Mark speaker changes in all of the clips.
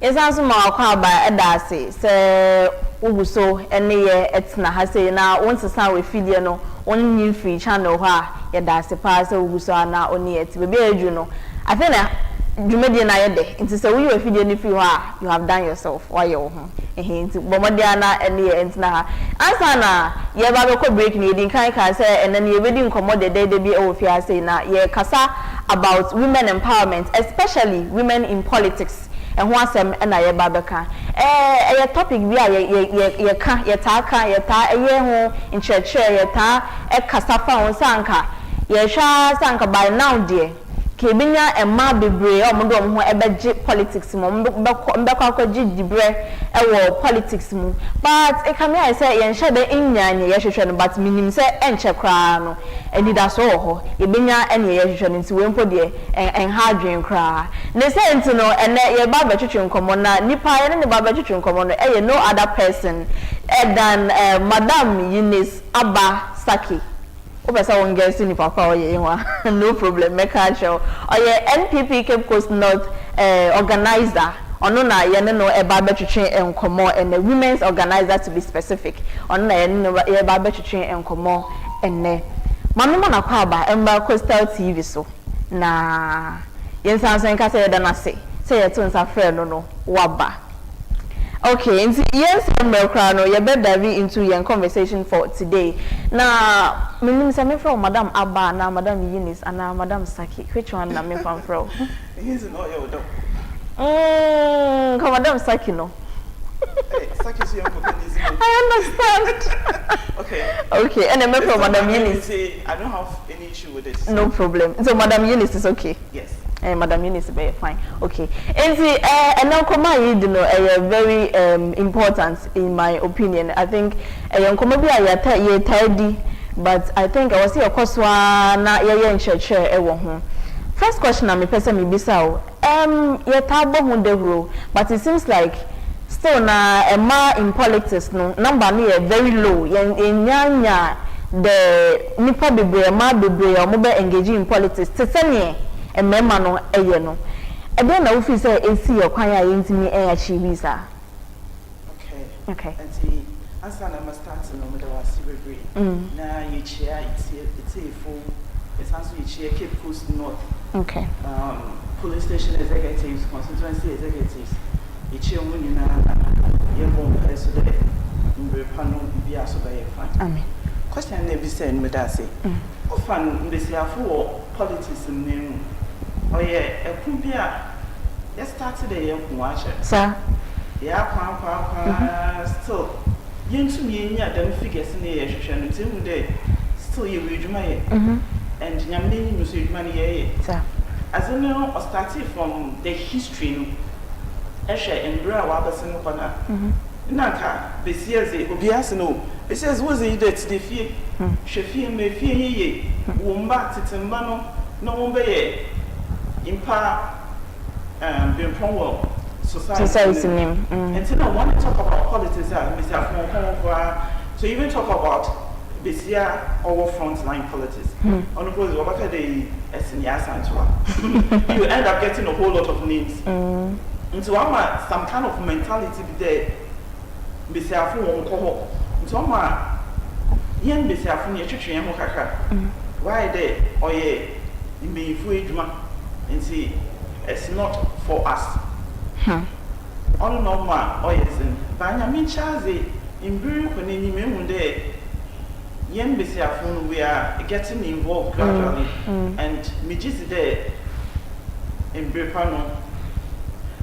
Speaker 1: Yes, as ma kwa ba edase se uguso ene ye etna ha se na wonse san we fidie no onni free channel ha ye dase pa se uguso ana oni eti be eju no afi na dwumedie na ye de nti se we fidie ni free ha you have done yourself why you ho nti bomode ana ene ye entina ha ansa na ye ba be ko break ni din kan ka se ene ne ye be di nkomo de bi e wo fi ase na ye kasa about women empowerment, especially women in politics. And who asem na ye babeka a topic bi a ye ka ye ta ye ho in church ye ta e kasafa on sanka ye sha sanka by now dear kebinya emma bebre o mo do ho ebeje politics mo mbekwa akwaji dibre e wo politics mu but e come here say ye nhye de nyanye ye hwehwe no but minim say enche kra no enida so ho ebinya ene ye hwehwe no nti we mpo de en ha dwen kra ne say nti no ene ye ba ba twetwe nkomo na nipa ye ne ba ba twetwe nkomo no e ye no other person than Madam Eunice Aba Sarckey. Obesa won get ni papa oye wa no problem make a show oye NPP Cape Coast North organizer ono na ye ne no e ba betwetwe enkomo and the women's organizer to be specific ono na ye no e ba betwetwe enkomo enne mame mo na kwa ba emba Coastal TV so na yen sansan ka say da na say ye to nsa frɛ no waba. Okay, yes, no, you better dive into your conversation for today. Now, me from Madam Abba, now Madam Eunice, and now Madam Sarckey. Which one am I from?
Speaker 2: He's not your dog.
Speaker 1: Madam Sarckey, no.
Speaker 2: Sarckey's your
Speaker 1: I understand. Okay, and I'm from Madam Eunice.
Speaker 2: I don't have any issue with this.
Speaker 1: No problem. So, Madam Eunice is okay.
Speaker 2: Yes.
Speaker 1: Madam Eunice is very fine. Okay. And see, and now come very important in my opinion. I think ye tidy, but I think I was here cause na ye church First question I'm person me bisa ye tabo hundehuro, but it seems like still na ma in politics no number ni very low. Nyanya the nipa bebre ma bebre o mo be engage in politics. Tesenie and member no no. And then I feel say AC your kwanya intimi achieve sir. Okay. And see, as I am starting no me was very. Na you chair it's a full. It's also you chair Cape Coast North. Okay. Police station executives, constituency executives. You chair when you na you go so that we panel be so very fine. Amen. Question never said me that say. Often they say for politics in name. Oh yeah, a kumpia. Let's start today. Sir. Yeah, still. You to me, them figures in the education until day. Still, you read my and Yamini Music Money. Sir. As you know, I started from the history. Eshe and Bra Wabasin Pana. Naka, Besias, Obiasino. Besias was it that the fear. Sheffield may fear ye. Wombat it and Mano, no one bay. Impa being from society name. And so I want to talk about politics so even talk about this year our frontline politics. On the course of the Essien you end up getting a whole lot of names. And so I'm some kind of mentality there. So I'm yen besiafun ye twetwe ho kakra. Why there or ye in adwuma. And see, it's not for us. All normal, or yes, but I mean, Chazi, in Brew, when any member there, young Bessiafun, we are getting involved gradually, and Mijis there in Brepano.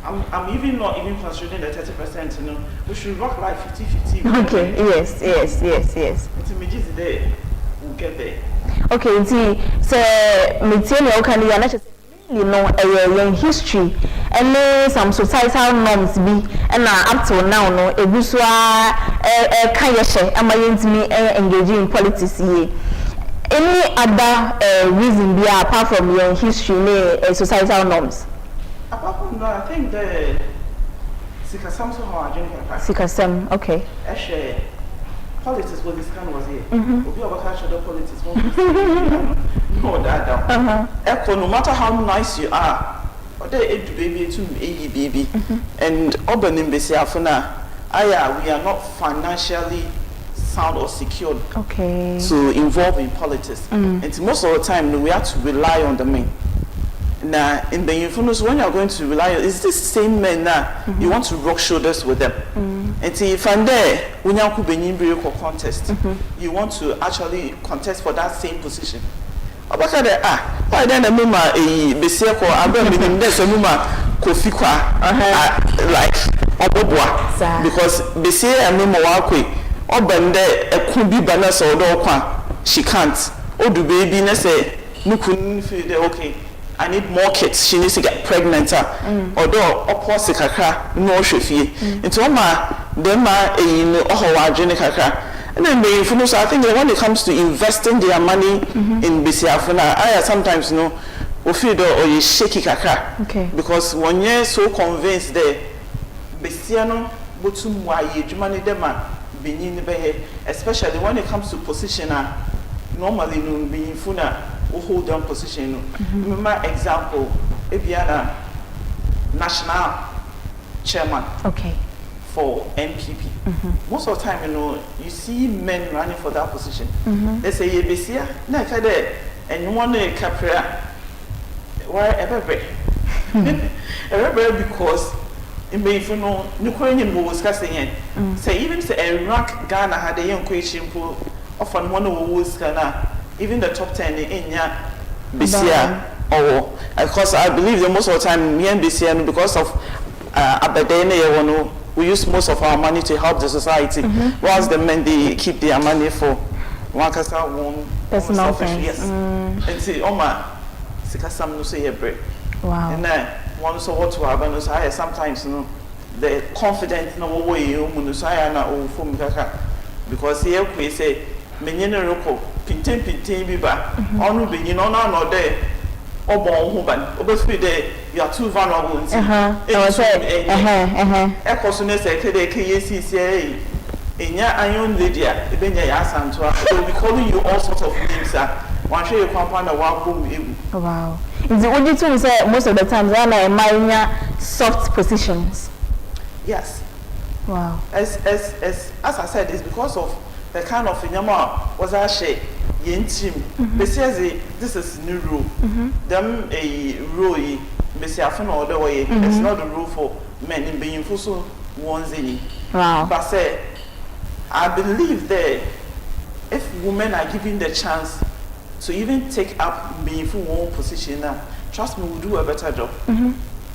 Speaker 1: I'm even not even considering the 30%, you know, we should work like 50-50. Okay, yes.
Speaker 2: It's Mijis there, we'll get there.
Speaker 1: Okay, see, so, Mitchell, can you understand? You know, a history and some societal norms be and up to now no a visual kayashe am I engaging in politics ye. Any other reason be apart from your history societal norms?
Speaker 2: Apart from that, I think the Sikasam so how
Speaker 1: Sikasam, okay.
Speaker 2: Actually, politics was this kind was here. We have a politics. No, that no matter how nice you are, or they baby to baby, and urban in Besiafuna, we are not financially sound or secured to involve in politics. And most of the time, we have to rely on the men. Now, in the influence, when you are going to rely on, it's this same men now, you want to rub shoulders with them. And see, if I'm there, when you are in a contest, you want to actually contest for that same position. Why then a muma a Besiako, I don't mean there's a muma Kofikwa, like Obobwa, because Besia and Muma Wakwe, or Bende, a Kubi Banas or Dokwa, she can't. Oh, do baby, let's say, no couldn't feel okay. I need more kids. She needs to get pregnant. Although opposite kakra no shofi. Into them in Ohawajene kakra. And then they influence. I think that when it comes to investing their money in Besiafuna, I sometimes Ofido or you shaky kakra. Okay. Because when you're so convinced that Besiano butum wa ye jumani dema binyin behe, especially when it comes to position normally no being funa. Who hold down position. Remember example, Ebiana national chairman for NPP. Most of the time, you see men running for that position. They say Yebesia, no kade, and you want to capture why ever because in Bayfuno, Nukoinian was casting say even say Iraq Ghana had a young question for often one who was Ghana. Even the top 10 in Bisia, or because I believe that most of the time, me and Bisia, because of Aberdeen, we use most of our money to help the society, whilst the men they keep their money for one personal things. Yes. And say, Oma, Sikasam no say a break. Wow. And then one so what to happen, so sometimes the confidence no way you Munusaya or Fumika, because here we say, Menino Roko. Pintin biba onu benin ona no de obon ho ban obesfi de you are too vulnerable ekoso ne say kede kesi say enya ayon lady ebenya ya asanto they will be calling you all sorts of names one show you kwampa na wa bom egu. Wow. Is the only thing say most of the times na emanya soft positions. Yes. Wow. As I said, it's because of the kind of inyama was a share yen team. Besides, this is new rule. Them a rule, Besiafun or the way. It's not the rule for men in being full ones in. Wow. But say, I believe that if women are given the chance to even take up meaningful one position now, trust me, we'll do a better job.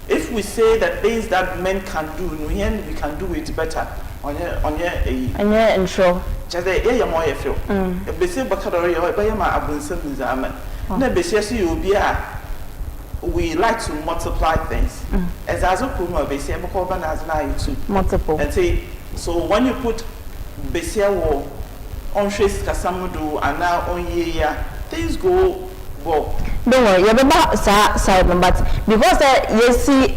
Speaker 2: If we say that things that men can do, we can do it better. On your intro. Just a more feel. A basic baccalaureate or by my abundance examen. Never says you be we like to multiply things. As a Kuma, Bessia Mokoban as now to multiple. And say, so when you put Bessia war on Trace Casamudu and now on year, things go well. Don't worry, you're about side, but because you see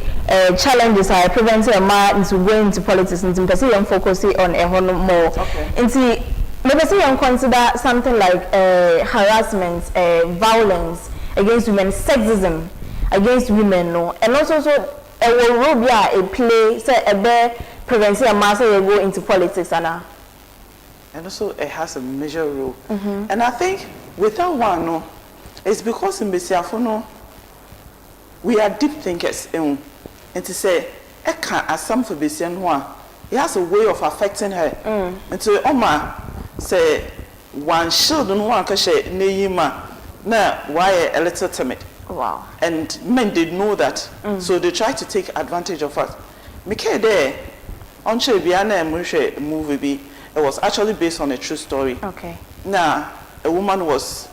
Speaker 2: challenges are preventing a man to go into politics and to focus on a whole more. Okay. Maybe you consider something like harassment, violence against women, sexism against women, no, and also so a role a play say a bear preventing a man to go into politics and also it has a major role. And I think without one, no. It's because in Besiafono we are deep thinkers and to say Eka as some for Besianwa, it has a way of affecting her. And to Oma say one children one kashe Neyima na why a little timid. Wow. And men did know that. So they try to take advantage of us. Mike there on Biana and movie it was actually based on a true story. Okay. Now a woman was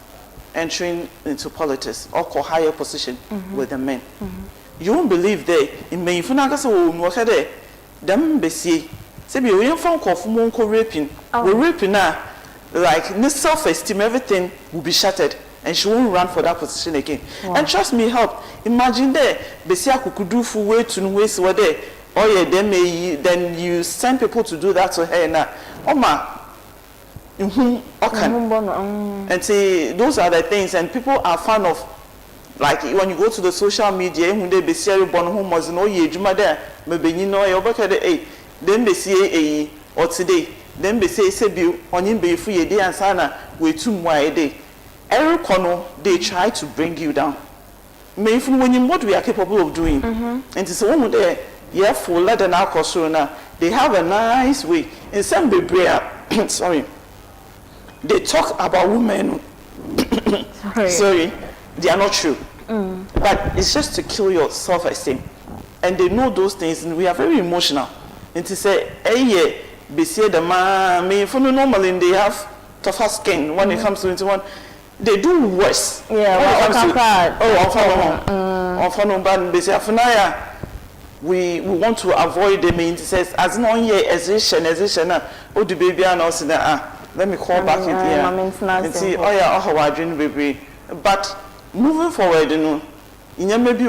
Speaker 2: entering into politics or higher position with the men. You won't believe they in May Funagasa work there. Them Bessie. Say we ain't found call for monko raping. We're raping now. Like this self-esteem, everything will be shattered and she won't run for that position again. Wow. And trust me, help. Imagine there, Bessia could do for way to waste what they oh yeah, then you send people to do that to her now. Oma. And see, those are the things, and people are fond of like when you go to the social media when they be share born home was no ye juma there maybe you know you back the then be say or today then be say be on him be free a day and sana we 2 more a day every corner they try to bring you down may when you what we are capable of doing and it's one there yeah for let an alcohol now they have a nice way in some baby sorry they talk about women sorry they are not true but it's just to kill your self-esteem and they know those things and we are very emotional and to say hey be say the man me for normally they have tougher skin when it comes to one they do worse we want to avoid the means says as no here exhibition oh the baby and also let me call back it here and see oh yeah how I dream baby but moving forward you know in maybe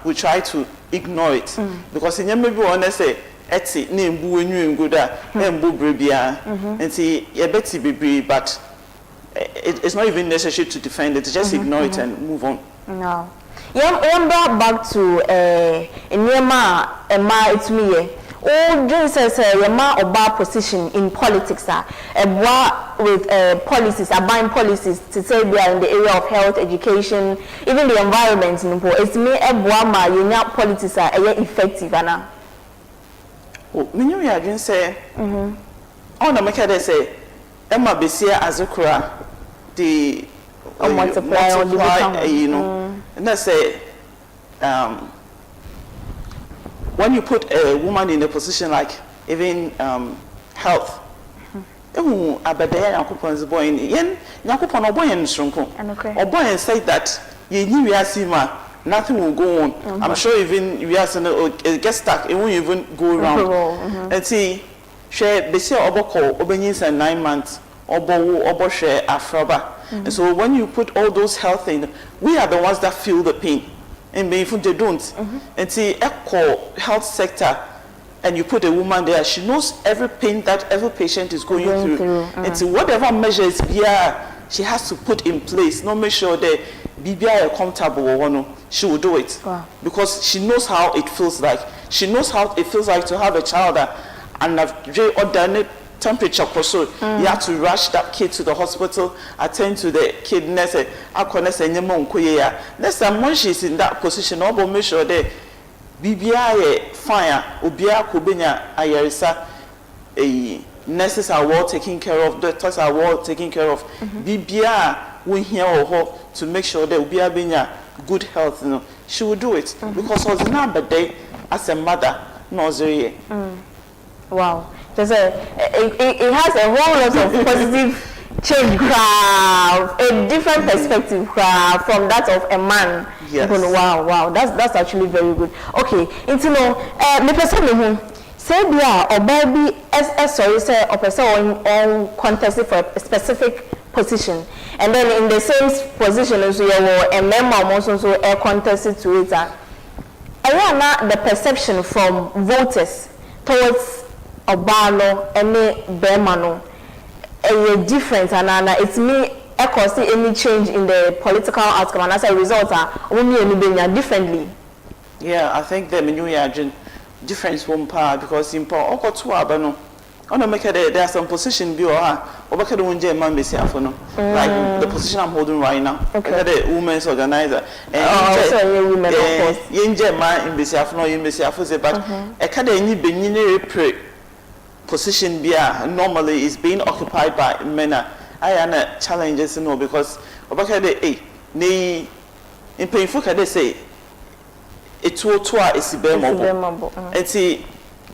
Speaker 2: we try to ignore it because in maybe one say eti na embu enyu engoda embu brebia and see a beti baby but it's not even necessary to defend it just ignore it and move on.
Speaker 1: No. Yeah, back to Nyema Emma it's me. Oh, Jane says Yema Oba position in politics with policies, buying policies to say they are in the area of health, education, even the environment. It's me Ebuama Yenya politics are effective now.
Speaker 2: Oh, me ya Jane say. Oh, na make they say Emma Besia Azukura the multiply you know. And let's say, when you put a woman in a position like even health, say that nothing will go on. I'm sure even it gets stuck, it won't even go around. And see, share they say Obenyins 9 months. Obo share Afiba. And so when you put all those health in, we are the ones that feel the pain. And if they don't, and see echo health sector, and you put a woman there, she knows every pain that every patient is going through. And so whatever measures she has to put in place, not make sure that BBI are comfortable or no, she will do it. Because she knows how it feels like. She knows how it feels like to have a child and a temperature so you have to rush that kid to the hospital, attend to the kid next time when she's in that position or make sure that BBI fire Ubia Kubenya Ayarisa nurses are well taken care of, doctors are well taken care of. BBI we hear or to make sure that Ubia Benya good health, you know, she will do it because of the number day as a mother nursery.
Speaker 1: Wow. It has a whole lot of positive change, a different perspective from that of a man.
Speaker 2: Yes.
Speaker 1: Wow, that's actually very good. Okay, into me person say or baby sorry say or person on contest for a specific position, and then in the same position as you are a member also a contest to it. The perception from voters towards Obano any Bermano a difference and it's me see any change in the political outcome and as a result only differently.
Speaker 2: Yeah, I think the menu difference won't power because in power or to abano on make there are some position be or like the position I'm holding right now. Okay. The women's organizer and
Speaker 1: women of course.
Speaker 2: Man in Besiafno in Besiafose but a cadeni benine pray position normally is being occupied by men. I am challenges you know because in painful they say it will is bemo and see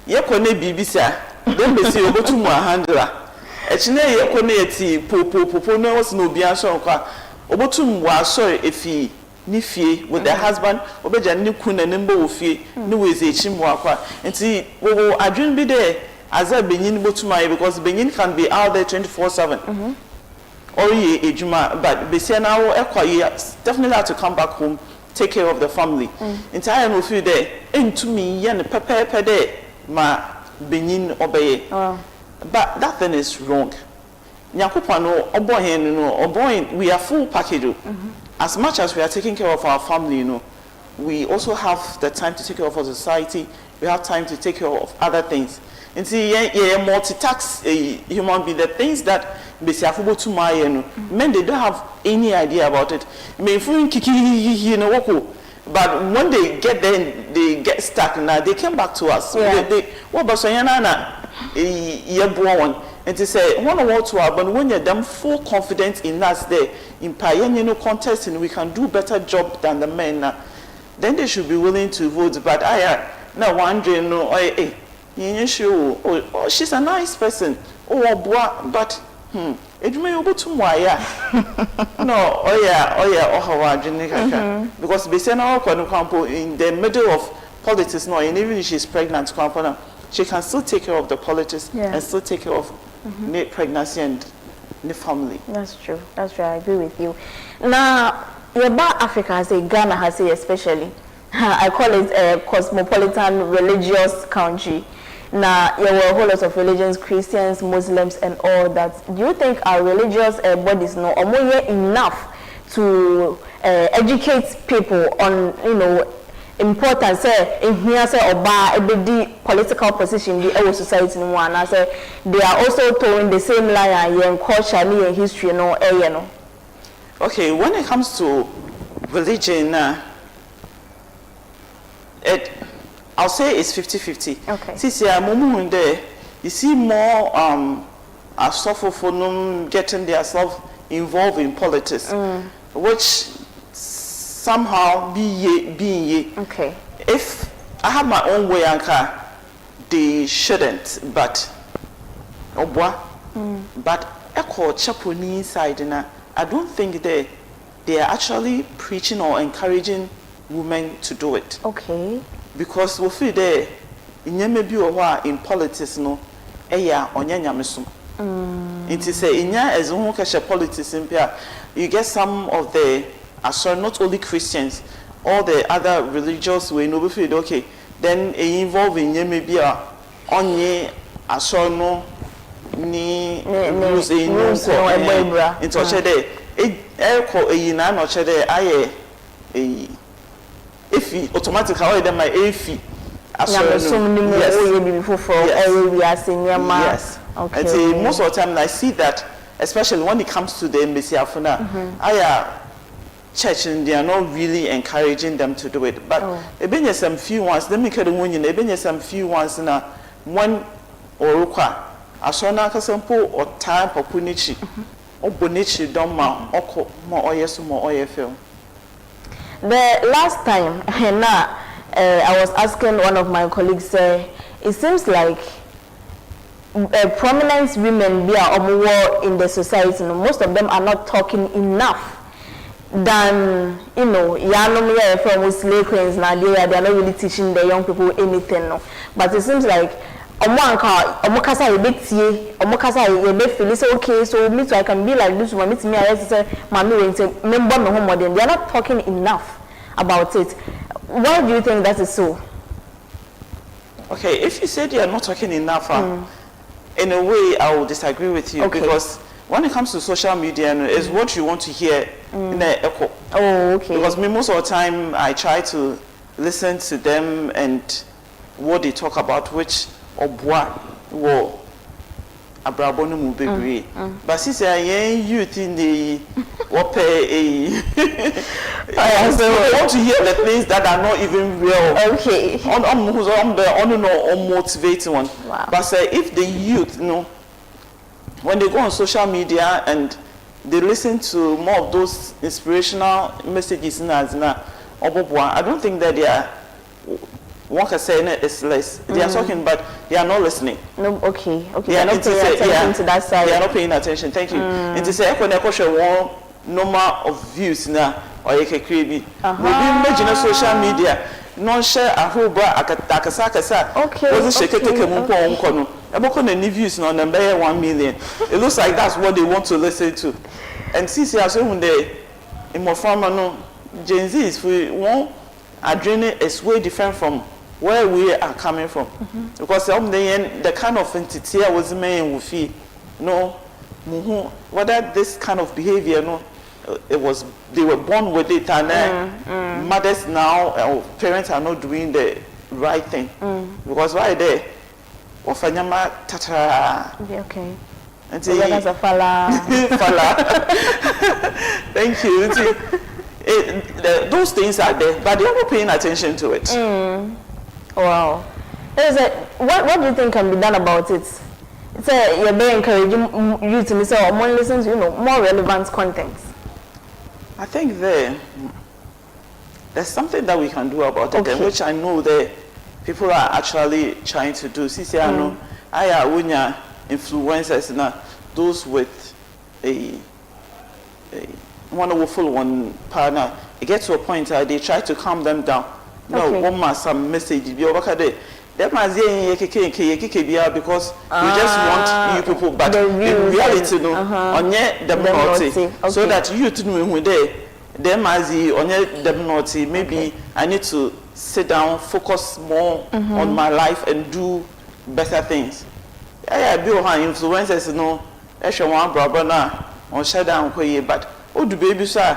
Speaker 2: yakone bibisa don't be see obotu mu handler echine yakone eti popo no was no bia so kwa obotu mu asori efi ni fie with the husband obeja ni kuna ne mbo ofie ni wezi echi mu akwa enti wo adwin bi there as a Benin Botumai because Benin can be out there 24/7. Or ye ejuma, but Besia now definitely have to come back home, take care of the family. Entire no feel there. Into me yen pepe de ma Benin obey. But that thing is wrong. Nyakupano oboy no oboy we are full package. as much as we are taking care of our family, we also have the time to take care of our society. We have time to take care of other things. And see, multitask human being. The things that Afiba to my men, they don't have any idea about it. But when they get there, they get stuck. Now they came back to us. What about and to say one or two, but when you're them full confidence in us there in pioneer contest, and we can do better job than the men. Then they should be willing to vote. But I now wondering, she's a nice person. But it may be too wire. No, because in the middle of politics, no, and even if she's pregnant, she can still take care of the politics and still take care of pregnancy and the family.
Speaker 1: That's true. That's true. I agree with you. Now, about Africa, has a Ghana has a especially. I call it a cosmopolitan religious country. Now, there were a whole lot of religions, Christians, Muslims, and all that. Do you think our religious bodies know or more enough to educate people on, importance in here say oba the political position the our society in one? I say they are also towing the same line and culture and history
Speaker 2: Okay, when it comes to religion, I'll say it's 50-50.
Speaker 1: Okay.
Speaker 2: Since I'm there, you see more as suffer for them getting themselves involved in politics, which somehow being ye.
Speaker 1: Okay.
Speaker 2: If I have my own way, Anka, they shouldn't. But but echo chaponi inside na. I don't think they are actually preaching or encouraging women to do it.
Speaker 1: Okay.
Speaker 2: Because we feel there in politics no eya onya nyamesum. It is say inya as who keshe politics impia. You get some of the not only Christians, all the other religious we know feel okay. Then involve in maybe onye no ni rules into chede eko eyina no chede aye efi automatically how them my efi
Speaker 1: yes. Okay.
Speaker 2: And most of the time I see that, especially when it comes to the embassy afuna, church and they are not really encouraging them to do it. But even some few ones, let me get the one even some few ones na one or asona kasampo or time popunichi or bonichi doma oko more oyes more oyefil.
Speaker 1: The last time I was asking one of my colleagues, it seems like prominent women in the society, most of them are not talking enough than, from slave queens now, they are not really teaching the young people anything. No. But it seems like omokasa okay, so me too, I can be like this one. Me I say member my home modern. They are not talking enough about it. Why do you think that is so?
Speaker 2: Okay, if you say they are not talking enough, in a way I will disagree with you, because when it comes to social media, it's what you want to hear in the echo.
Speaker 1: Oh, okay.
Speaker 2: Because most of the time I try to listen to them and what they talk about, which obwa wo abrabonu mu bebre. But since I am youth in the what I want to hear the things that are not even real.
Speaker 1: Okay.
Speaker 2: On motivating one.
Speaker 1: Wow.
Speaker 2: But if the youth, when they go on social media and they listen to more of those inspirational messages, I don't think that they are. One can say it's less. They are talking, but they are not listening.
Speaker 1: No, okay. They are not paying attention to that side.
Speaker 2: They are not paying attention. Thank you. And to say, one number of views now, or you can create. We imagine social media. Non share Afiba akasa.
Speaker 1: Okay.
Speaker 2: Views on number 1 million. It looks like that's what they want to listen to. And since you are saying they in more formal, Gen Z is one adrenaline is way different from where we are coming from, because the kind of entity I was made with feel whether this kind of behavior they were born with it, and mothers now, parents are not doing the right thing. Because right there, ofanyama tata.
Speaker 1: Okay.
Speaker 2: And
Speaker 1: that's a fala.
Speaker 2: Thank you. Those things are there, but they're not paying attention to it.
Speaker 1: Wow. What do you think can be done about it? You're very encouraging you to listen or more listen to more relevant content.
Speaker 2: I think there's something that we can do about it, which I know that people are actually trying to do. See, I know I influencers now, those with a wonderful one partner. It gets to a point where they try to calm them down. No, one must some message be over there. That must because we just want you people, but in reality, no, on them naughty, so that you to know when they must on them naughty. Maybe I need to sit down, focus more on my life, and do better things. I be on influencers, one brother now on shut down, but do baby, sir.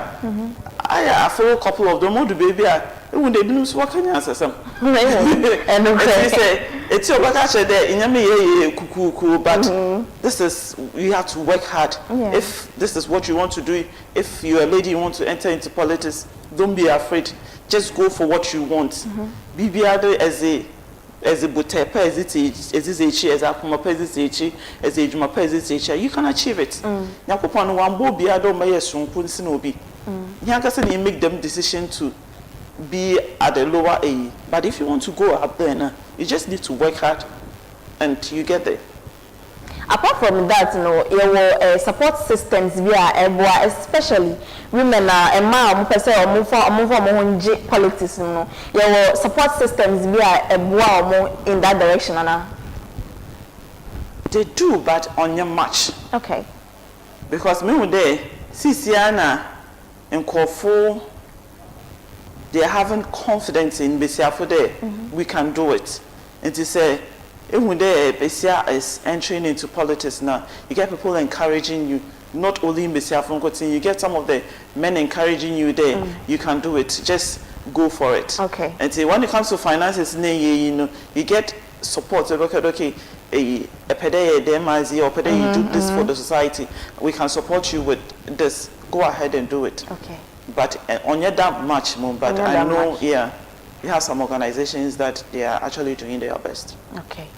Speaker 2: I follow a couple of them. Do baby, when they do what can you answer some? And it's your back there in your cuckoo, but this is you have to work hard. If this is what you want to do, if you're a lady, you want to enter into politics, don't be afraid. Just go for what you want. Be as a butepe, you can achieve it. Yakupon one bo be ado may soon you make them decision to be at the lower A. But if you want to go up there, you just need to work hard and you get there.
Speaker 1: Apart from that, there were support systems especially women and mom move for politics. There were support systems in that direction.
Speaker 2: They do, but on your match.
Speaker 1: Okay.
Speaker 2: Because me there, Sisiana and Kofu, they are having confidence in Besiafo there. We can do it. And to say, even there, Besia is entering into politics now. You get people encouraging you, not only in Besiafo, you get some of the men encouraging you there. You can do it. Just go for it.
Speaker 1: Okay.
Speaker 2: And so when it comes to finances, you get support. Okay, you do this for the society. We can support you with this. Go ahead and do it.
Speaker 1: Okay.
Speaker 2: But on your that much more, but I know, you have some organizations that they are actually doing their best. Okay.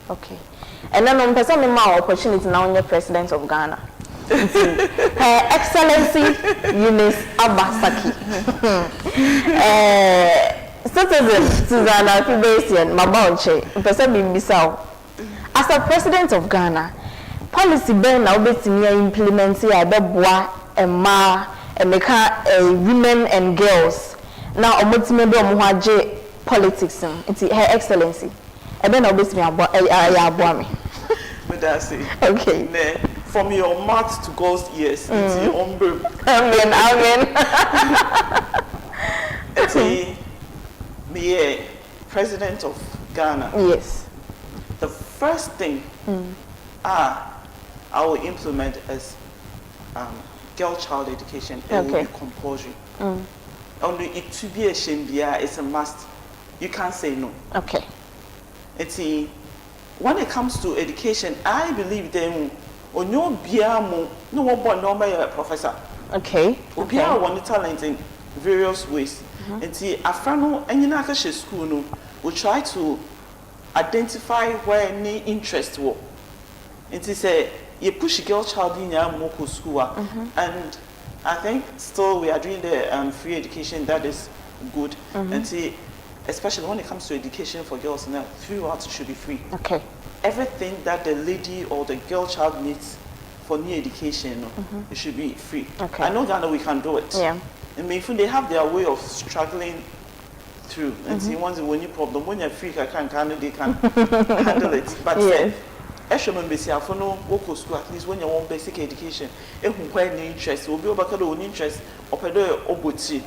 Speaker 1: And then on person more opportunity now on your president of Ghana. Her Excellency Eunice Sarckey. Citizen Susanna Afiba Essien, Mabonche, person Bimbisao. As a president of Ghana, policy ben now betting implement here beboa and ma and make women and girls. Now omotimebe omuhaje politics it's Her Excellency. And then obviously me. Okay.
Speaker 2: From your mouth to God's ears, it's your own bird.
Speaker 1: Amen.
Speaker 2: It's me, president of Ghana.
Speaker 1: Yes.
Speaker 2: The first thing I will implement is girl-child education. It will be compulsory. Only it to be a shame, it's a must. You can't say no.
Speaker 1: Okay.
Speaker 2: When it comes to education, I believe them on your biamo, no one no a professor.
Speaker 1: Okay.
Speaker 2: Okay. One talent in various ways. Afrano and Yinaka school no will try to identify where any interest were. You push girl child in your moko school, and I think still we are doing the free education that is good. Especially when it comes to education for girls now, throughout should be free.
Speaker 1: Okay.
Speaker 2: Everything that the lady or the girl child needs for new education, it should be free.
Speaker 1: Okay.
Speaker 2: I know Ghana we can do it.
Speaker 1: Yeah.
Speaker 2: I mean, they have their way of struggling through. And see, once when you problem, when you're free, they can handle it. But
Speaker 1: yes.
Speaker 2: For no local school, at least when you want basic education, if you have any interest, will be over the interest of a oboti.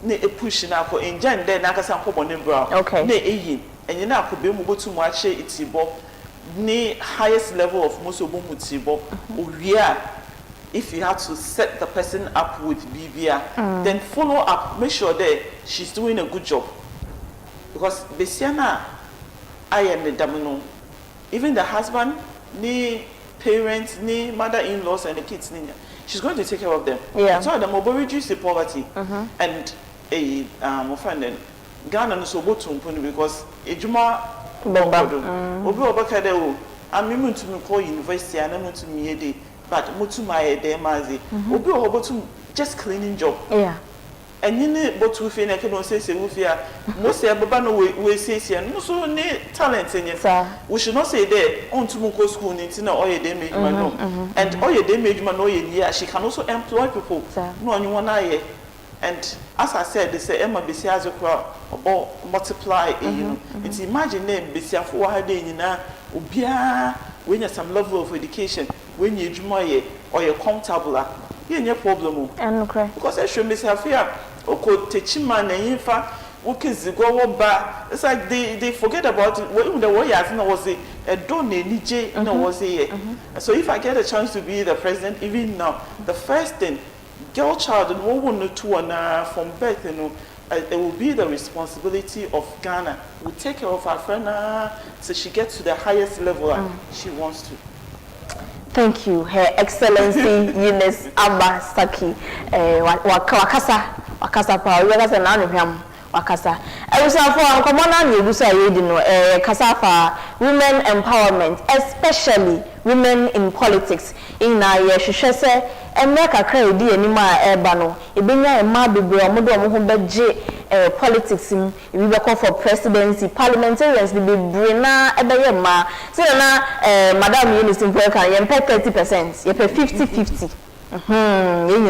Speaker 2: Ne a push now for in Jan, then I can say, okay. Ne and you now could be able to watch it. Ne highest level of most of them would see, but we are if you have to set the person up with BBA, then follow up, make sure that she's doing a good job. Because Besiana, I am the domino. Even the husband, ni parents, ni mother-in-laws, and the kids, she's going to take care of them.
Speaker 1: Yeah.
Speaker 2: So the mobile reduce the poverty. And my friend, Ghana no so because ejuma obi obaka de o amimu to me call university and I'm to me day but mutu my de mazi obi obotu just cleaning job.
Speaker 1: Yeah.
Speaker 2: And you know, but we feel like no say we fear most baba no we say no so ni talent in it. We should not say there on to go school in na all your day make man no. And all your day make man no year she can also employ people. No any one eye. And as I said, they say Emma Bessia as or multiply, you know. It's imagine them Bessia for her day in Ubia when you have some level of education, when you jumoye or you're comfortable, you have no problem. Because I should miss her fear. Oko teaching man and in fact, workers go back. It's like they forget about it. When the warriors was a don't need no was a so if I get a chance to be the president, even now, the first thing. Girl child and one two and from birth, you know, it will be the responsibility of Ghana. We take care of our friend so she gets to the highest level she wants to.
Speaker 1: Thank you, Her Excellency Eunice Abba Sarckey. Wakasa pa wakasa na anhwam wakasa. Ewusa for komona na egusa yedi no kasa fa women empowerment, especially women in politics. Ina ye hwehwe se America cry di anima eba no ebenya ema bebre omodo omo ho beje politics im we be call for presidency parliamentarians be bebre na ebeye ma so na madam Eunice Mpoka ye 30% ye 50-50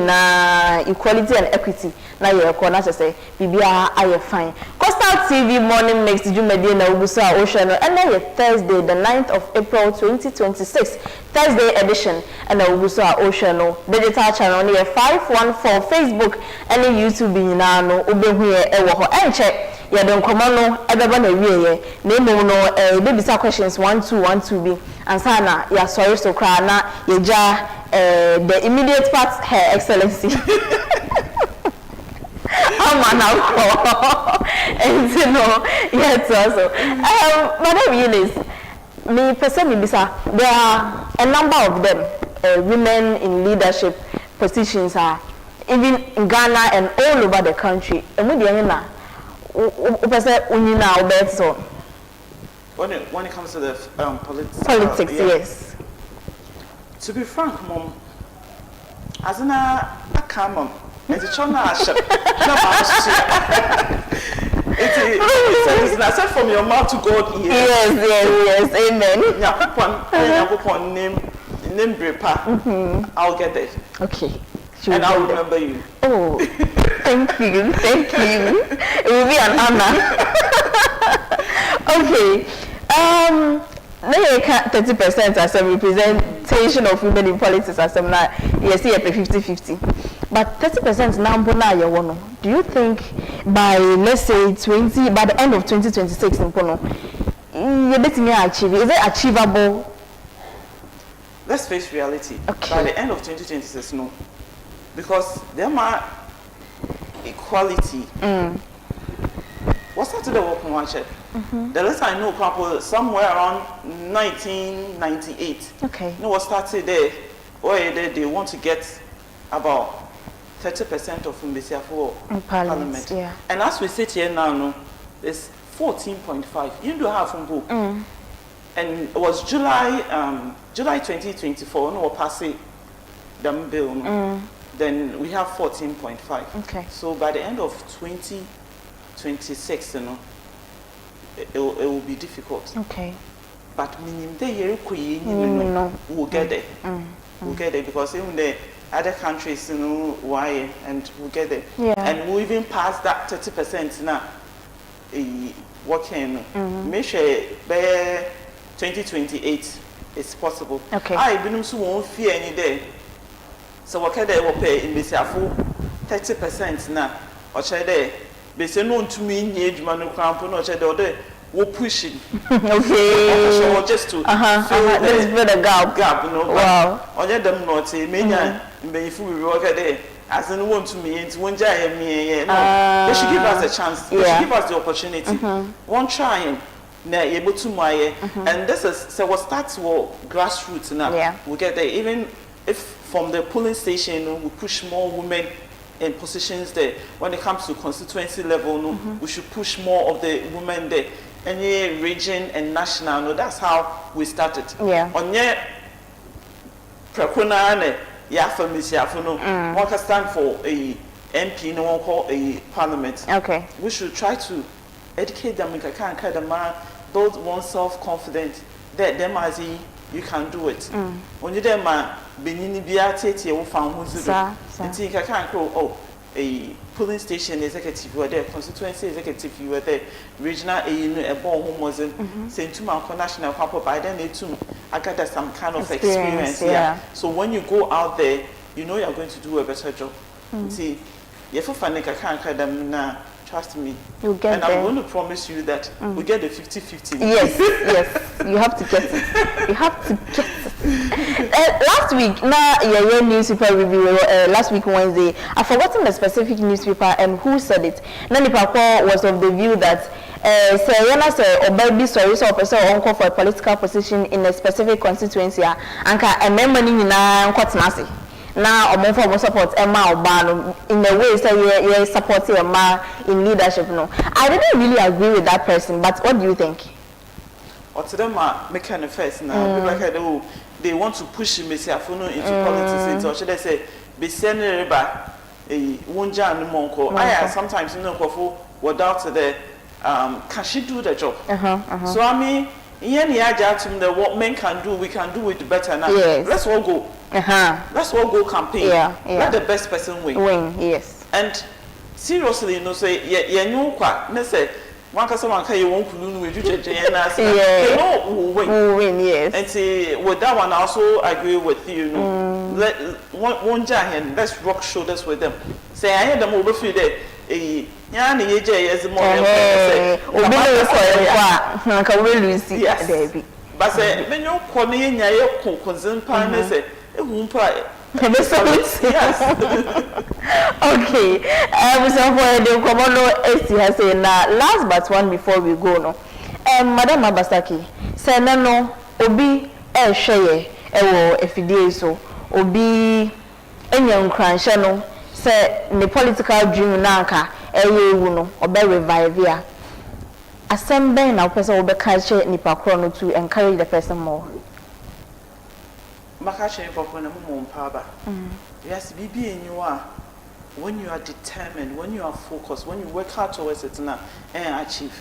Speaker 1: na equality and equity na ye ko na say bibia aye fine. Coastal TV morning mix jumedi na uguso a ohwe no and na Thursday the 9th of April 2026 Thursday edition and na uguso a ohwe no digital channel na 514 Facebook and YouTube nyina no obehu ye ewo ho enche ye don komo no ebeba na wieye na emu no bebisa questions 1212 bi ansa na ya sorry so kra na ye ja the immediate part, Her Excellency. And you know, yes, also. Madam Eunice, me personally, there are a number of them, women in leadership positions are even in Ghana and all over the country. And we are
Speaker 2: when it comes to the
Speaker 1: politics, yes.
Speaker 2: To be frank, Mom, as a come as a chona, it's not from your mouth to God.
Speaker 1: Yes, amen.
Speaker 2: Name Brepa. I'll get there.
Speaker 1: Okay.
Speaker 2: And I'll remember you.
Speaker 1: Oh, thank you. It will be an honor. Okay. 30% as a representation of women in politics as a yes, 50-50. But 30% number now you want. Do you think by let's say by the end of 2026 in Pono, you're betting you achieve? Is it achievable?
Speaker 2: Let's face reality.
Speaker 1: Okay.
Speaker 2: By the end of 2026, no, because there are equality. What's that to the work on check? The last I know, couple somewhere around 1998.
Speaker 1: Okay.
Speaker 2: You know what started there? Where they want to get about 30% of Mbesia for parliament.
Speaker 1: Yeah.
Speaker 2: And as we sit here now, no, it's 14.5. You do have from book. And it was July 2024. No, passing the bill. No? Then we have 14.5.
Speaker 1: Okay.
Speaker 2: So by the end of 2026, you know, it will be difficult.
Speaker 1: Okay.
Speaker 2: But meaning we'll get there. We'll get there because even the other countries, you know, why and we'll get there.
Speaker 1: Yeah.
Speaker 2: And we'll even pass that 30% now. Working. Make sure by 2028 it's possible.
Speaker 1: Okay.
Speaker 2: I won't fear any day. So what can they pay in this 30% now? Or shall they? They say no to me in age man no check we're pushing. Okay. Just to
Speaker 1: let's build a gap.
Speaker 2: You know.
Speaker 1: Wow.
Speaker 2: Only them not say many mbe ifu we work there as in want to me into one jay me no they should give us a chance they should give us the opportunity one trying na able to my and this is so what starts with grassroots now we get there even if from the polling station we push more women in positions there when it comes to constituency level no we should push more of the women there any region and national no that's how we started on ye prekuna ne ya family no one can stand for a MP no one call a parliament we should try to educate them in can kind of man build oneself confident that them as you can do it when you them benini bia tete wo fan ho zudo nti can oh a polling station executive you were there constituency executive you were there regional a born home was saying to my national camp by then they too I got some kind of experience so when you go out there you know you're going to do a better job see if you find can them na trust me
Speaker 1: you'll get
Speaker 2: and I'm going to promise you that we get the 50-50
Speaker 1: yes you have to get it you have to get it last week your newspaper review last week Wednesday I've forgotten the specific newspaper and who said it Nanipa was of the view that Eunice or baby sorry so person uncle for a political position in a specific constituency anka a member ni na nkotnase now or more support Emma Obano in the way say you support Emma in leadership no I didn't really agree with that person but what do you think
Speaker 2: or to them make an first now like they want to push Mesiafuno into politics or should I say be sending back a wonja and monko I sometimes you know without the can she do the job so I mean what men can do we can do it better now let's all go let's all go campaign let the best person win
Speaker 1: yes
Speaker 2: and seriously you know say yeah you kwa say one customer can you won't we do
Speaker 1: win yes
Speaker 2: and see with that one I also agree with you let one giant let's rock shoulders with them say I hear them over few there yeah ni yeje yes more
Speaker 1: obi le so kwa we lose baby
Speaker 2: but say when you come in ya konzimpa ne say ehumpa
Speaker 1: yes okay so for the komono Essien say na last but one before we go no Madam Abasaki say no obi hweye ewo efidie so obi enya nkranhye no say the political dream na nka ewu no obe revive ya assemble na person obe catch nipa kro no to encourage the person more
Speaker 2: makache papa na mo mpaba yes bibi enyiwa when you are determined when you are focused when you work hard towards it na achieve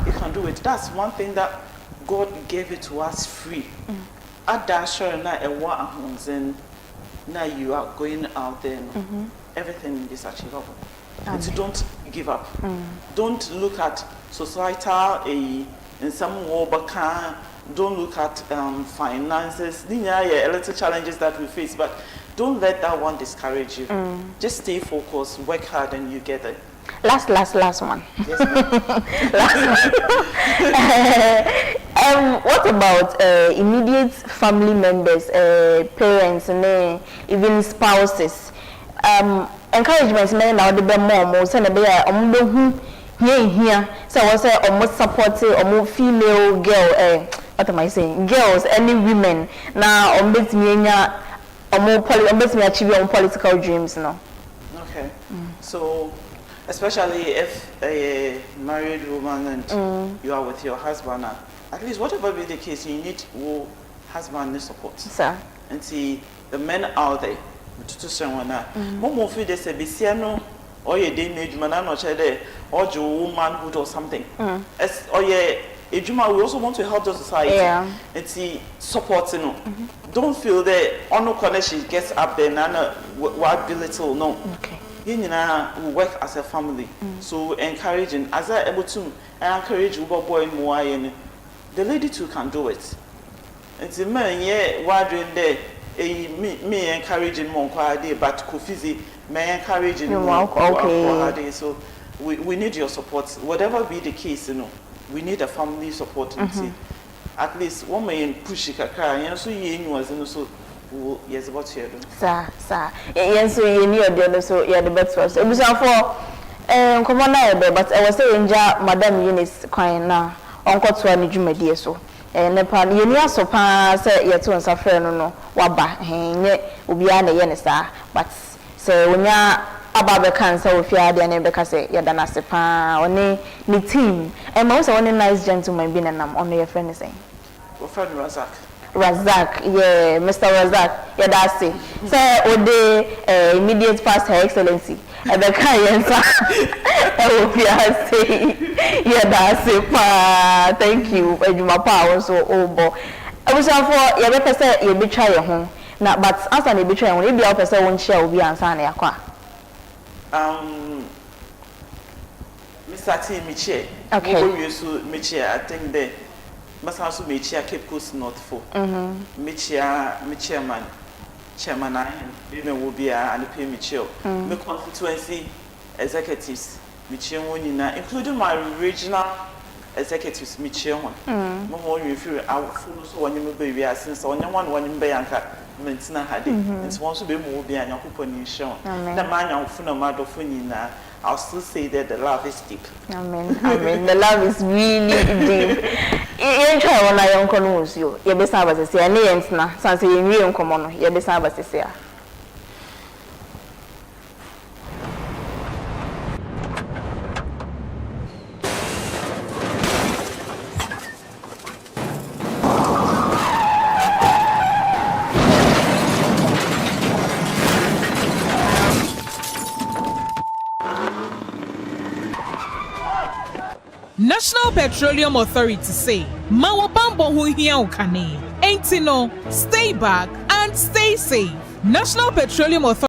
Speaker 2: you can do it that's one thing that God gave it to us free adasure na ewa ahunzen now you are going out there everything is achievable and don't give up don't look at societal in some war don't look at finances these are a little challenges that we face but don't let that one discourage you just stay focused work hard and you get it
Speaker 1: last one
Speaker 2: yes
Speaker 1: what about immediate family members parents and even spouses encouragement men now the be more say na be omo hu here so we say omo support omo female girl what am I saying girls any women na omo betimi enya omo betimi achieve omo political dreams no
Speaker 2: okay so especially if a married woman and you are with your husband at least whatever be the case you need husband support
Speaker 1: sir
Speaker 2: and see the men out there to someone momo feel they say be no or your day age man no there or your womanhood or something as or yeah ejuma we also want to help the society and see support you know don't feel that on no connection gets up there and what belittle no
Speaker 1: okay
Speaker 2: you know we work as a family so encouraging as I able to encourage boy more the lady too can do it and the man wondering there me encouraging more but Kofizi may encouraging more okay so we need your support whatever be the case you know we need a family support and see at least one may push it kakra so you was so yes about here
Speaker 1: sa yes so you need the so yeah the best first it was for come on now but I was saying Madam Eunice kwan na onkoto ani dwumadie so Nepal yeni aso pa say ye to nsafre no waba nye obi a na ye ne sa but say wonya aba be kan say ofia de na be ka say ye da na se pa oni ni team ma so oni nice gentleman bi na nam ono ye friend say
Speaker 2: o friend
Speaker 1: Razak yeah Mr. Razak yeah that's it say ode immediate past her excellency e be kan ye nsa e ofia say yeah that's it pa thank you ejuma pa also obo I was for ye be pese ye be try ye ho na but answer na be try ho e bia o pese won share obi answer na yakwa
Speaker 2: Mr. T Michie
Speaker 1: okay
Speaker 2: we so Michie I think the must also Michie Cape Coast North for Michie man chairman and will be and pay Michie me constituency executives Michie wonina including my regional executives Michie one mo ho you feel our full so when you baby since on one be anka mentina hade it's one so be mo be anyakopɔ ni show na manya funa madofo nyina I'll still say that the love is deep. Amen.
Speaker 1: The love is really deep. You try one I uncle knows you. You be sabe se say na yentina san se yenwie nkomo no. You be sabe se say.
Speaker 3: National Petroleum Authority say, Mawa Bambo hu hiya ukane. Ain't no, stay back and stay safe. National Petroleum Authority